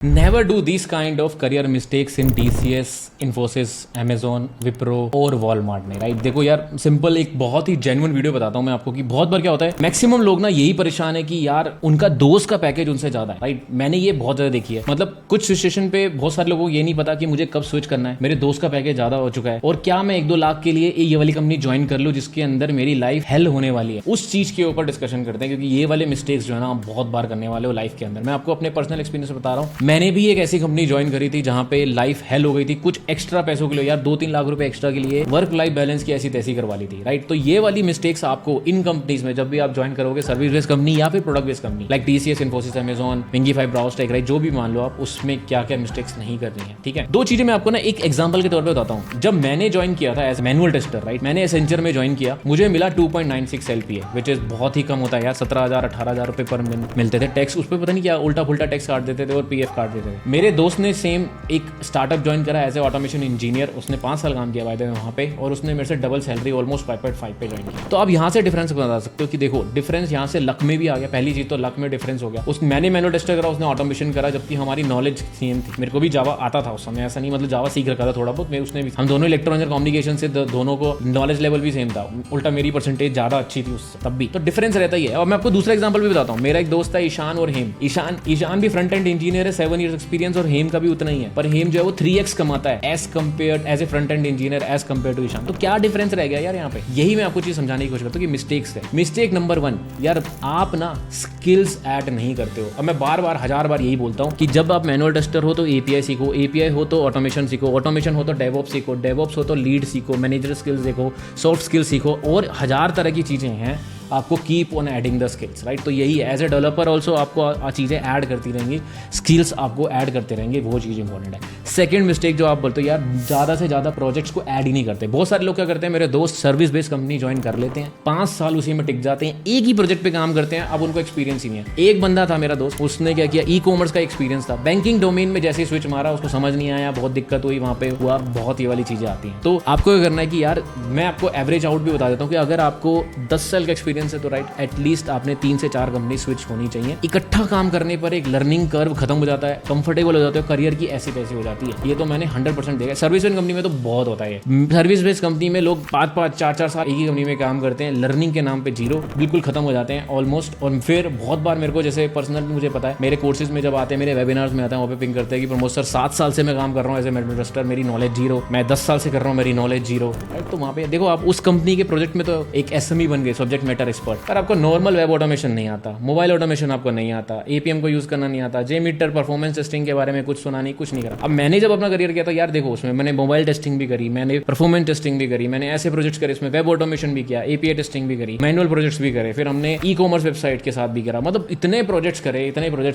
Never do these kind of career mistakes in TCS, Infosys, Amazon, Wipro और Walmart में, right. देखो यार, simple एक बहुत ही जेन्युइन वीडियो बताता हूँ मैं आपको कि बहुत बार क्या होता है, मैक्सिमम लोग ना यही परेशान है कि यार उनका दोस्त का पैकेज उनसे ज्यादा है, राइट। मैंने ये बहुत ज्यादा देखी है। मतलब कुछ सिचुएशन पे बहुत सारे लोगों को ये नहीं पता कि मुझे कब स्विच करना है, मेरे दोस्त का पैकेज ज्यादा हो चुका है और क्या मैं 1-2 लाख के लिए ये वाली कंपनी ज्वाइन कर लूँ जिसके अंदर मेरी लाइफ हेल होने वाली है। उस चीज के ऊपर डिस्कशन करते हैं, क्योंकि ये वाले मिस्टेक्स जो है ना आप बहुत बार करने वाले हो लाइफ के अंदर। मैं आपको अपने पर्सनल एक्सपीरियंस बता रहा हूँ। मैंने भी एक ऐसी कंपनी ज्वाइन करी थी जहां पे लाइफ हेल हो गई थी, कुछ एक्स्ट्रा पैसों के लिए, यार 2-3 लाख रुपए एक्स्ट्रा के लिए वर्क लाइफ बैलेंस की ऐसी तैसी करवा ली थी, राइट। तो ये वाली मिस्टेक्स आपको इन कंपनीज में जब भी आप ज्वाइन करोगे, सर्विस बेस्ड कंपनी या फिर product based company like TCS, Infosys, Amazon, Wingify, ब्राउजटेक, राइट, जो भी मान लो आप, उसमें क्या क्या मिस्टेक्स नहीं करनी है, ठीक है। 2 चीजें मैं आपको ना एक एग्जांपल के तौर पे बताता हूं। जब मैंने ज्वाइन किया था एज मैनुअल टेस्टर, राइट, मैंने एसेंचर में ज्वाइन किया, मुझे मिला 2.96 LPA, विच इज बहुत ही कम होता है यार। 17,000-18,000 रुपए पर मिलते थे। टैक्स उस पर पता नहीं क्या उल्टा फुल्टा टैक्स काट देते थे और PF काट देते थे। मेरे दोस्त ने सेम एक स्टार्टअप ज्वाइन करा एज ए ऑटोमेशन इंजीनियर। उसने 5 साल काम किया वायदे में वहाँ पे, और उसने मेरे से डबल सैलरी ऑलमोस्ट 5.5 पे ज्वाइन किया। तो अब यहाँ से डिफरेंस बता सकते हो कि देखो डिफरेंस यहाँ से लक में भी आ गया। पहली चीज तो लक में डिफरेंस हो गया। मैंने मैनुअल टेस्टर करा, उसने ऑटोमेशन करा, जबकि हमारी नॉलेज सेम थी। मेरे को भी जावा आता था उस समय, ऐसा नहीं मतलब जावा सीख रखा था थोड़ा बहुत, उसने भी। हम दोनों इलेक्ट्रॉनिक कम्युनिकेशन से दोनों को नॉलेज लेवल भी सेम था। उल्टा मेरी परसेंटेज ज्यादा अच्छी थी उससे, तब भी तो डिफरेंस रहता ही है। और मैं आपको दूसरा एग्जांपल भी बताता हूँ। मेरा एक दोस्त था ईशान और हेम। ईशान भी फ्रंट एंड इंजीनियर है, 7 ईयर्स एक्सपीरियंस, और हेम का भी उतना ही है। पर हेम जो है वो 3x कमाता है as compare as a front end engineer as compare to Ishan. तो क्या डिफरेंस रह गया यार यहाँ पे? यही मैं आपको चीज समझाने की कोशिश करता हूँ कि मिस्टेक्स है। मिस्टेक नंबर 1, यार आप ना स्किल्स ऐड नहीं करते हो। अब मैं बार-बार 1000 बार यही बोलता हूँ कि जब आप मैनुअल टेस्टर हो तो API सीखो, API हो तो ऑटोमेशन सीखो, ऑटोमेशन हो तो डेवऑप्स सीखो, डेवऑप्स हो तो लीड सीखो, मैनेजर स्किल्स देखो, सॉफ्ट स्किल्स सीखो, और 1000 तरह की चीजें हैं। आपको keep on adding the skills, right. तो यही एज ए डेवलपर ऑल्सो आपको चीज़ें ऐड करती रहेंगी, स्किल्स आपको ऐड करते रहेंगे, वो चीज़ इंपॉर्टेंट है। सेकंड मिस्टेक जो आप बोलते हो, यार ज़्यादा से ज़्यादा प्रोजेक्ट्स को ऐड ही नहीं करते। बहुत सारे लोग क्या करते हैं, मेरे दोस्त सर्विस बेस्ड कंपनी ज्वाइन कर लेते हैं, 5 साल उसी में टिक जाते हैं, एक ही प्रोजेक्ट पे काम करते हैं, अब उनको एक्सपीरियंस ही नहीं है। एक बंदा था मेरा दोस्त, उसने क्या किया, ई-कॉमर्स का एक्सपीरियंस था, बैंकिंग डोमेन में जैसे स्विच मारा उसको समझ नहीं आया, बहुत दिक्कत हुई, वहाँ पे हुआ, बहुत ये वाली चीज़ें आती हैं। तो आपको क्या करना है कि यार मैं आपको एवरेज आउट भी बता देता हूँ कि अगर आपको 10 साल का एक्सपीरियंस है तो राइट एटलीस्ट आपने 3 से 4 कंपनी स्विच होनी चाहिए। इकट्ठा काम करने पर एक लर्निंग कर्व खत्म हो जाता है, कंफर्टेबल हो जाते हो, करियर की ऐसी तैसी हो जाती है। ये तो मैंने 100% देखा है। सर्विस बेस्ड कंपनी में तो बहुत होता है। सर्विस बेस्ड कंपनी में लोग 5-5, 4-4 साल एक ही कंपनी में काम करते हैं, लर्निंग के नाम पे जीरो बिल्कुल खत्म हो जाते हैं ऑलमोस्ट। और फिर बहुत बार मेरे को, जैसे पर्सनल मुझे पता है, मेरे कोर्सेज में जब आते हैं, मेरे वेबिनार्स में आते हैं, वहाँ पे पिंग करते हैं कि प्रमोद सर 7 साल से मैं काम कर रहा हूँ एज ए मैनुअल टेस्टर, मेरी नॉलेज जीरो। मैं 10 साल से कर रहा हूँ, मेरी नॉलेज जीरो, राइट। तो वहाँ पे देखो आप उस कंपनी के प्रोजेक्ट में तो एक SME बन गए, सब्जेक्ट मैटर एक्सपर्ट, पर आपको नॉर्मल वेब ऑटोमेशन नहीं आता, मोबाइल ऑटोमेशन आपको नहीं आता, APM को यूज करना नहीं आता, JMeter परफॉर्मेंस टेस्टिंग के बारे में कुछ सुना नहीं, कुछ नहीं करा। अब मैंने जब अपना करियर किया तो यार देखो उसमें मैंने मोबाइल टेस्टिंग भी करी, मैंने परफॉर्मेंस टेस्टिंग भी करी, मैंने ऐसे प्रोजेक्ट्स करे, इसमें वेब ऑटोमेशन भी किया, API टेस्टिंग भी करी, मैनुअल प्रोजेक्ट्स भी करे, फिर हमने ई-कॉमर्स वेबसाइट के साथ भी करा। मतलब इतने प्रोजेक्ट्स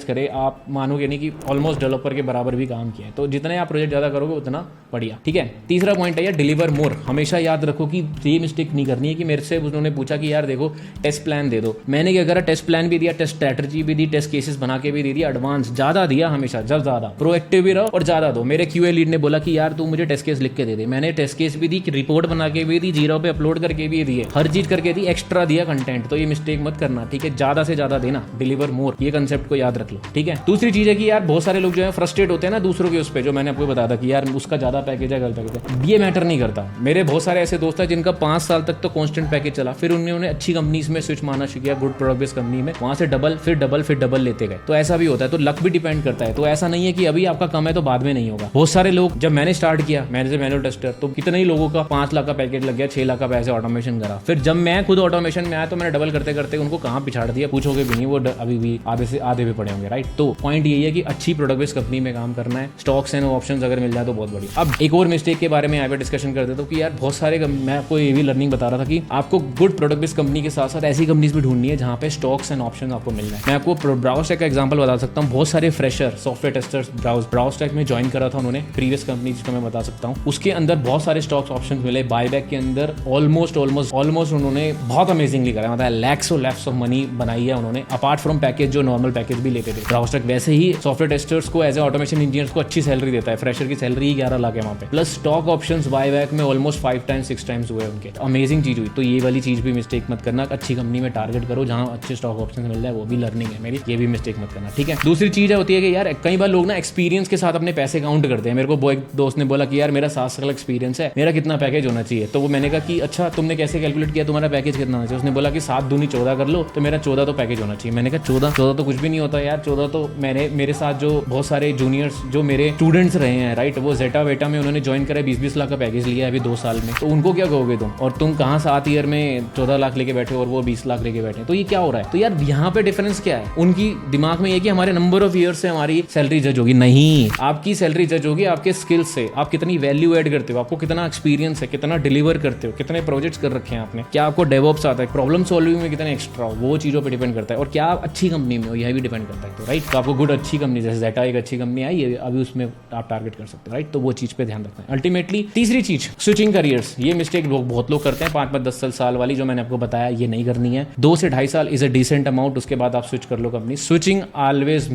करे, आप मानोगे नहीं कि ऑलमोस्ट डेवलपर के बराबर भी काम किया है। तो जितने आप प्रोजेक्ट ज्यादा करोगे उतना बढ़िया, ठीक है। तीसरा पॉइंट है यार, डिलीवर मोर। हमेशा याद रखो कि ये मिस्टेक नहीं करनी है कि मेरे से उन्होंने पूछा कि यार देखो टेस्ट प्लान दे दो, मैंने क्या करा, टेस्ट प्लान भी दिया, टेस्ट स्ट्रेटजी भी दी, टेस्ट केसेस बना के भी दे दिया, एडवांस ज्यादा दिया हमेशा, जब ज्यादा प्रोएक्टिव भी रहो और ज्यादा दो। मेरे QA लीड ने बोला कि यार तू मुझे टेस्ट केस लिख के दे दे, मैंने टेस्ट केस भी दी, रिपोर्ट बना के भी दी, जीरो पे अपलोड करके भी दिए, हर चीज करके दी, एक्स्ट्रा दिया कंटेंट। तो ये मिस्टेक मत करना, ठीक है। ज्यादा से ज्यादा देना, डिलीवर मोर, ये कंसेप्ट को याद रख लो, ठीक है। दूसरी चीज है कि यार बहुत सारे लोग जो है फ्रस्ट्रेट होते हैं ना दूसरों के उस पे, जो मैंने आपको बताया था कि यार उसका ज्यादा पैकेज है, गलत पैकेज है, ये मैटर नहीं करता। मेरे बहुत सारे ऐसे दोस्त हैं जिनका 5 साल तक तो कॉन्स्टेंट पैकेज चला, फिर उन्होंने अच्छी कंपनीज में स्विच मारना सीखा, गुड प्रोडक्ट बेस्ड कंपनी में, वहां से डबल, फिर डबल लेते गए। तो ऐसा भी होता है। तो लक भी डिपेंड करता है। तो ऐसा नहीं है कि अभी आपका कम है तो बाद में नहीं होगा। बहुत सारे लोग, जब मैंने स्टार्ट किया मैनुअल टेस्टर, तो कितने ही लोगों का 5 लाख का पैकेज लग गया, 6 लाख का पैसे ऑटोमेशन करा। फिर जब मैं खुद ऑटोमेशन में आया तो मैंने डबल करते करते उनको कहाँ पिछाड़ दिया, पूछोगे भी नहीं, वो अभी भी आधे से आधे भी पड़े होंगे, राइट। तो पॉइंट यही है कि अच्छी प्रोडक्ट बेस्ड कंपनी में काम करना है, स्टॉक्स एंड ऑप्शंस अगर मिल जाए तो बहुत बढ़िया। अब एक और मिस्टेक के बारे में यहाँ पे डिस्कशन कर देता हूँ कि यार बहुत सारे, मैं आपको ये भी लर्निंग बता रहा था कि आपको गुड प्रोडक्ट बेस्ड कंपनी के साथ साथ ऐसी कंपनीज भी ढूंढनी है जहाँ पे स्टॉक्स एंड ऑप्शन आपको मिलना है। मैं आपको ब्राउजटेक का एग्जांपल बता सकता हूँ। बहुत सारे फ्रेशर सॉफ्टवेयर टेस्टर्स ब्राउजटेक में ज्वाइन करा करा था उन्होंने प्रीवियस कंपनी जिसको मैं बता सकता हूँ, उसके अंदर बहुत सारे स्टॉक्स ऑप्शन मिले बायबैक के अंदर। ऑलमोस्ट उन्होंने बहुत अमेजिंगली करा, मतलब लैक्स ऑफ मनी बनाई है उन्होंने, अपार्ट फ्रॉम पैकेज जो नॉर्मल पैकेज भी लेते थे। राउस्टेक वैसे ही सॉफ्टवेयर टेस्टर्स को एज ए ऑटोमेशन इंजीनियर्स को अच्छी सैलरी देता है, फ्रेशर की सैलरी 11 लाख है वहाँ पे, प्लस स्टॉक ऑप्शंस बायबैक में ऑलमोस्ट 5 टाइम्स 6 टाइम्स हुए उनके। अमेजिंग चीज हुई। तो ये वाली चीज भी मिस्टेक मत करना, अच्छी कंपनी में टारगेट करो जहाँ अच्छे स्टॉक ऑप्शन मिल जाए, वो भी लर्निंग है मेरी, ये भी मिस्टेक मत करना, ठीक है। दूसरी चीज होती है कि यार कई बार लोग ना एक्सपीरियंस के साथ अपने पैसे काउंट करते हैं। मेरे को एक दोस्त ने बोला कि यार मेरा 7 साल एक्सपीरियंस है, मेरा कितना पैकेज होना चाहिए। तो वो मैंने कहा कि अच्छा तुमने कैसे कैलकुलेट किया, तुम्हारा पैकेज कितना होना चाहिए। उसने बोला कि 7 दूनी 14 कर लो, तो मेरा 14 तो पैकेज होना चाहिए। मैंने कहा 14 तो कुछ भी नहीं होता यार, 14 तो मेरे साथ जो बहुत सारे जूनियर्स जो मेरे स्टूडेंट्स रहे हैं, राइट, वो जेटा वेटा में उन्होंने ज्वाइन करा 20-20 लाख का पैकेज लिया है अभी 2 साल में, तो उनको क्या कहोगे तुम, और तुम कहाँ 7 ईयर में 14 लाख लेके बैठे और वो 20 लाख लेके बैठे, तो ये क्या हो रहा है। तो यार यहाँ पे डिफरेंस क्या है, उनकी दिमाग में ये कि हमारे नंबर ऑफ ईयर से हमारी सैलरी जज होगी। नहीं, आपकी सैलरी जज होगी आपके स्किल्स से, आप कितनी वैल्यू ऐड करते हो, आपको कितना एक्सपीरियंस है, कितना डिलीवर करते हो, कितने प्रोजेक्ट्स कर रखे हैं आपने, क्या आपको डेवऑप्स आता है, प्रॉब्लम सॉल्विंग में कितने एक्स्ट्रा हो, वो चीजों पर डिपेंड करता है, और क्या आप अच्छी कंपनी में हो यह भी डिपेंड करता है। तो राइट, तो आपको गुड अच्छी कंपनी जैसे जेटा एक अच्छी कंपनी आई है अभी, उसमें आप टारगेट कर सकते हो, राइट। तो वो चीज पे ध्यान रखना है अल्टीमेटली। तीसरी चीज, स्विचिंग करियर्स। ये मिस्टेक बहुत लोग करते हैं, 5-10 साल वाली जो मैंने आपको बताया, ये नहीं करनी है। 2 से 2.5 साल इज अ डिसेंट अमाउंट, उसके बाद आप स्विच कर लो company. Switching always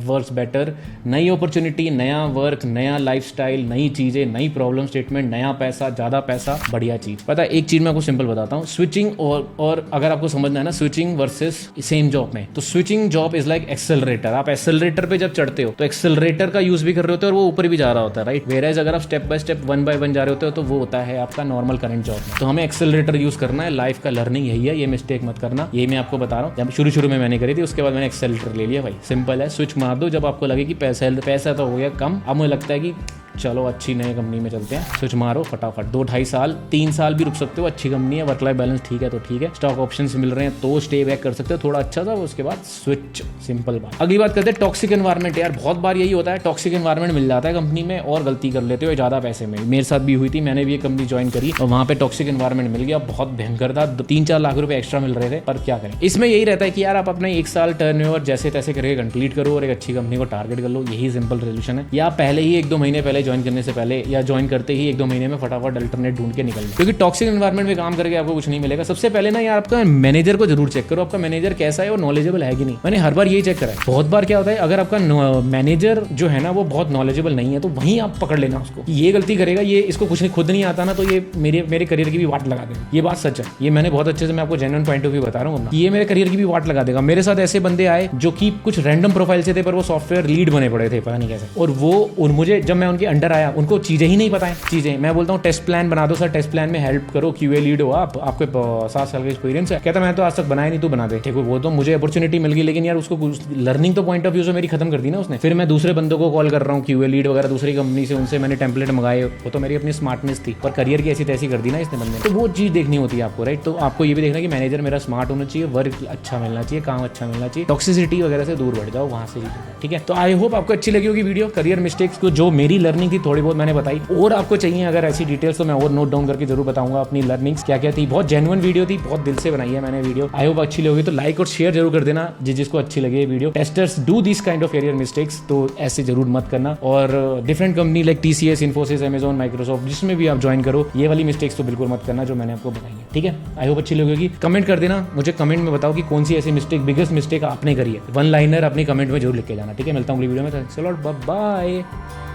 works better. नई अपॉर्चुनिटी, नया वर्क, नया लाइफस्टाइल, नई चीजें, नई प्रॉब्लम स्टेटमेंट, नया पैसा, ज्यादा पैसा, बढ़िया चीज। पता है एक चीज मैं आपको सिंपल बताता हूँ, स्विचिंग और अगर आपको समझना है ना, स्विचिंग वर्सेस सेम जॉब में, तो switching job is like accelerator. आप एक्सेलरेटर पे जब चढ़ते हो तो एक्सेलरेटर का यूज भी कर रहे होते हो और वो ऊपर भी जा रहा होता है, राइट। वेयरएज अगर आप स्टेप बाय स्टेप 1 by 1 जा रहे होते हो तो वो होता है आपका नॉर्मल करंट जॉब में। तो हमें एक्सेलरेटर यूज करना है, लाइफ का लर्निंग यही है, ये मिस्टेक मत करना। ये मैं आपको बता रहा हूँ, जब शुरू में मैंने करी थी, उसके बाद मैंने एक्सेलरेटर ले लिया भाई, सिंपल है। स्विच मार दो जब आपको लगे कि पैसा तो हो गया कम, अब मुझे लगता है कि चलो अच्छी नई कंपनी में चलते हैं, स्विच मारो फटाफट। 2-2.5 साल 3 साल भी रुक सकते हो, अच्छी कंपनी है, वर्क लाइफ बैलेंस ठीक है तो ठीक है, स्टॉक ऑप्शंस मिल रहे हैं तो स्टे बैक कर सकते हो थोड़ा अच्छा सा, उसके बाद स्विच, सिंपल बात। अगली बात करते हैं टॉक्सिक एनवायरनमेंट। यार बहुत बार यही होता है, टॉक्सिक एनवायरनमेंट मिल जाता है कंपनी में और गलती कर लेते हो ज्यादा पैसे में। मेरे साथ भी हुई थी, मैंने भी एक कंपनी ज्वाइन करी और वहाँ पे टॉक्सिक एनवायरनमेंट मिल गया, बहुत भयंकर था, 3-4 लाख रुपए एक्स्ट्रा मिल रहे थे, पर क्या करें। इसमें यही रहता है कि यार आप अपने 1 साल टर्नओवर जैसे तैसे करके कंप्लीट करो और एक अच्छी कंपनी को टारगेट कर लो, यही सिंपल रेजोल्यूशन है। या पहले ही 1-2 महीने पहले ज्वाइन करने से पहले या ज्वाइन करते ही 1-2 महीने में फटाफट अल्टरनेट ढूंढ के निकल जाए, क्योंकि टॉक्सिक एनवायरनमेंट में काम करके आपको कुछ नहीं मिलेगा। सबसे पहले ना यार आपका मैनेजर को जरूर चेक करो, आपका मैनेजर कैसा है और नॉलेजेबल है कि नहीं। मैंने हर बार यही चेक करा है। बहुत बार क्या होता है, अगर आपका मैनेजर जो है ना वो बहुत नॉलेजेबल नहीं है तो वहीं आप पकड़ लेना उसको, ये गलती करेगा, ये इसको कुछ खुद नहीं आता ना, तो ये मेरे करियर की भी वाट लगा देगा। ये बात सच है, ये मैंने बहुत अच्छे से मैं आपको जेन्युइन पॉइंट ऑफ व्यू बता रहा हूँ, ये मेरे करियर की भी वाट लगा देगा। मेरे साथ ऐसे बंदे आए जो कि कुछ रैंडम प्रोफाइल से थे, पर वो सॉफ्टवेयर लीड बने पड़े थे, पता नहीं कैसे। और मुझे जब मैं उनके अंडर आया, उनको चीजें ही नहीं पता है। चीजें मैं बोलता हूँ टेस्ट प्लान बना दो सर, टेस्ट प्लान में हेल्प करो, क्यूए लीड हो आप, आपके 7 साल का एक्सपीरियंस है। कहता मैं तो आज तक बनाया नहीं, तू बना दे। ठीक है, वो तो मुझे अपॉर्चुनिटी मिल गई, लेकिन यार उसको लर्निंग तो पॉइंट ऑफ व्यू से मेरी खत्म कर दी ना उसने। फिर मैं दूसरे बंदों को कॉल कर रहा हूँ, क्यूए लीड वगैरह दूसरी कंपनी से, उनसे मैंने टेम्पलेट मंगाए, वो तो मेरी अपनी स्मार्टनेस थी, पर करियर की ऐसी तैसी कर दी ना इसने बंदे। तो वो चीज देखनी होती है आपको, राइट। तो आपको ये भी देखना कि मैनेजर मेरा स्मार्ट होना चाहिए, वर्क अच्छा मिलना चाहिए, काम अच्छा मिलना चाहिए, टॉक्सिसिटी वगैरह से दूर बढ़ जाओ वहां से। ठीक है, तो आई होप आपको अच्छी लगी होगी वीडियो, करियर मिस्टेक्स को जो मेरी लर्निंग थी थोड़ी बहुत मैंने बताई, और आपको चाहिए अगर ऐसी डिटेल्स तो मैं और नोट डाउन करके जरूर बताऊंगा अपनी लर्निंग्स क्या क्या थी। बहुत जेन्युइन वीडियो थी, बहुत दिल से बनाई है मैंने वीडियो। आई होप अच्छी लगी तो लाइक और शेयर जरूर कर देना जिसको अच्छी लगे video. Testers do this kind of career mistakes, तो ऐसे जरूर मत करना। और different company like TCS, Infosys, Amazon, Microsoft, जिसमें भी आप ज्वाइन करो, ये वाली मिस्टेक्स तो बिल्कुल मत करना जो मैंने आपको बताई है। ठीक है, आई होप अच्छी लगी। कमेंट कर देना, मुझे कमेंट में बताओ कि कौन सी ऐसी मिस्टेक, बिगेस्ट मिस्टेक आपने करी है। 1 लाइनर अपनी कमेंट में जरूर लिख के जाना। ठीक है, मिलता हूँ अगली वीडियो में, चलो बाय बाय।